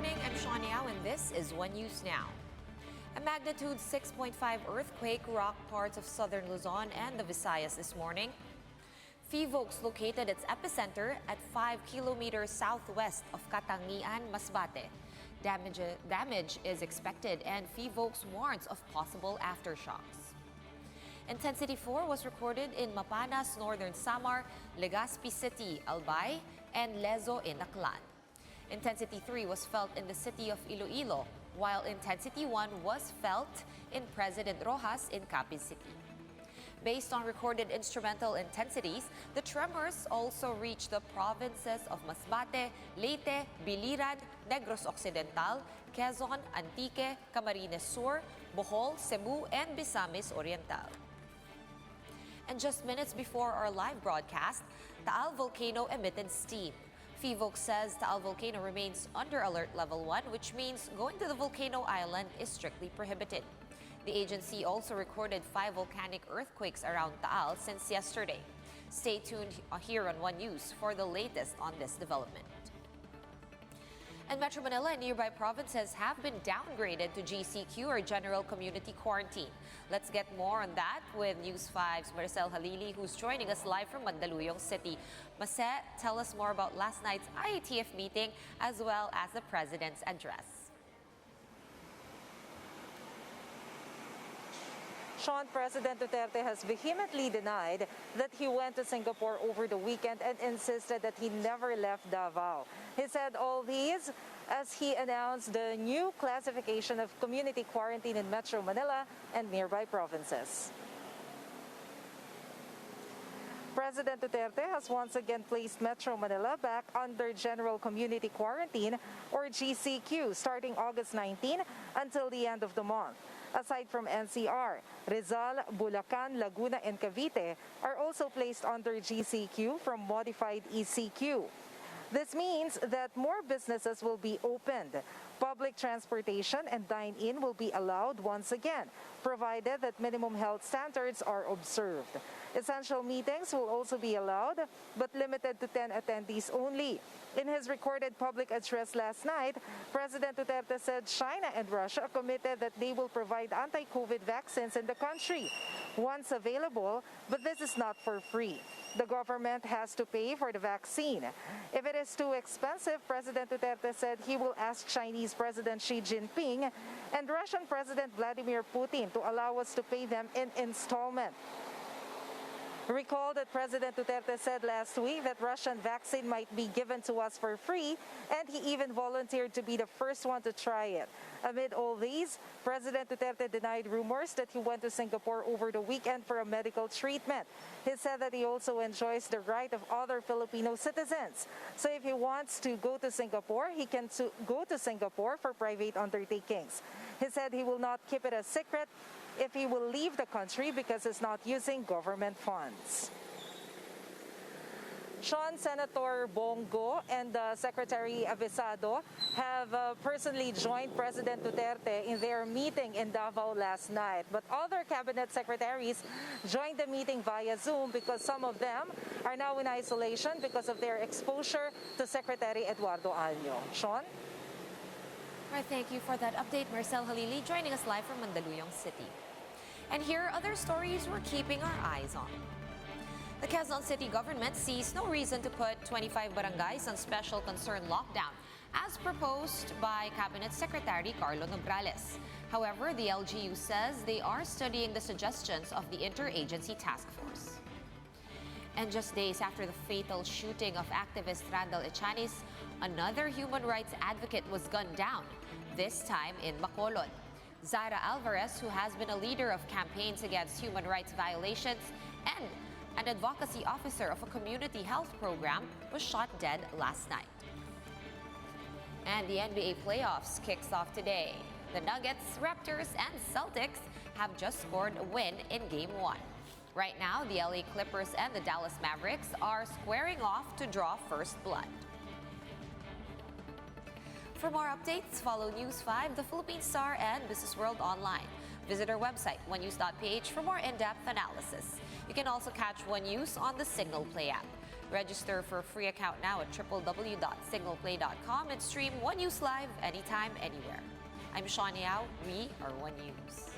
morning, I'm Sean Yao and this is One News Now. A magnitude 6.5 earthquake rocked parts of southern Luzon and the Visayas this morning. FIVOLCS located its epicenter at 5 kilometers southwest of Katangian, Masbate. Damage is expected and FIVOLCS warns of possible aftershocks. Intensity 4 was recorded in Mapanas, Northern Samar, Legazpi City, Albay, and Lezo in Aklan. Intensity 3 was felt in the city of Iloilo, while Intensity 1 was felt in President Roxas in Capiz City. Based on recorded instrumental intensities, the tremors also reached the provinces of Masbate, Leyte, Biliran, Negros Occidental, Quezon, Antique, Camarines Sur, Bohol, Cebu, and Misamis Oriental. And just minutes before our live broadcast, Taal Volcano emitted steam. FIVOLCS says Taal Volcano remains under alert level 1, which means going to the volcano island is strictly prohibited. The agency also recorded 5 volcanic earthquakes around Taal since yesterday. Stay tuned here on One News for the latest on this development. And Metro Manila and nearby provinces have been downgraded to GCQ or General Community Quarantine. Let's get more on that with News 5's Maricel Halili, who's joining us live from Mandaluyong City. Mase, tell us more about last night's IATF meeting as well as the President's address. Sean, President Duterte has vehemently denied that he went to Singapore over the weekend and insisted that he never left Davao. He said all these as he announced the new classification of community quarantine in Metro Manila and nearby provinces. President Duterte has once again placed Metro Manila back under General Community Quarantine or GCQ starting August 19 until the end of the month. Aside from NCR, Rizal, Bulacan, Laguna, and Cavite are also placed under GCQ from modified ECQ. This means that more businesses will be opened. Public transportation and dine-in will be allowed once again, provided that minimum health standards are observed. Essential meetings will also be allowed, but limited to 10 attendees only. In his recorded public address last night, President Duterte said China and Russia are committed that they will provide anti-COVID vaccines in the country once available, but this is not for free. The government has to pay for the vaccine. If it is too expensive, President Duterte said he will ask Chinese President Xi Jinping and Russian President Vladimir Putin to allow us to pay them in installment. Recall that President Duterte said last week that Russian vaccine might be given to us for free, and he even volunteered to be the first one to try it. Amid all these, President Duterte denied rumors that he went to Singapore over the weekend for a medical treatment. He said that he also enjoys the right of other Filipino citizens. So if he wants to go to Singapore, he can go to Singapore for private undertakings. He said he will not keep it a secret if he will leave the country because he's not using government funds. Sean, Senator Bongo and Secretary Avisado have personally joined President Duterte in their meeting in Davao last night. But other cabinet secretaries joined the meeting via Zoom because some of them are now in isolation because of their exposure to Secretary Eduardo Año. Sean? All right, thank you for that update, Maricel Halili, joining us live from Mandaluyong City. And here are other stories we're keeping our eyes on. The Quezon City government sees no reason to put 25 barangays on special concern lockdown, as proposed by Cabinet Secretary Carlo Nograles. However, the LGU says they are studying the suggestions of the Interagency Task Force. And just days after the fatal shooting of activist Randall Echanis, another human rights advocate was gunned down, this time in Bacolod. Zara Alvarez, who has been a leader of campaigns against human rights violations and an advocacy officer of a community health program, was shot dead last night. And the NBA playoffs kicks off today. The Nuggets, Raptors, and Celtics have just scored a win in Game 1. Right now, the LA Clippers and the Dallas Mavericks are squaring off to draw first blood. For more updates, follow News 5, The Philippine Star, and Business World online. Visit our website, onenews.ph, for more in-depth analysis. You can also catch One News on the Signal Play app. Register for a free account now at www.signalplay.com and stream One News live anytime, anywhere. I'm Shawn Yao. We are One News.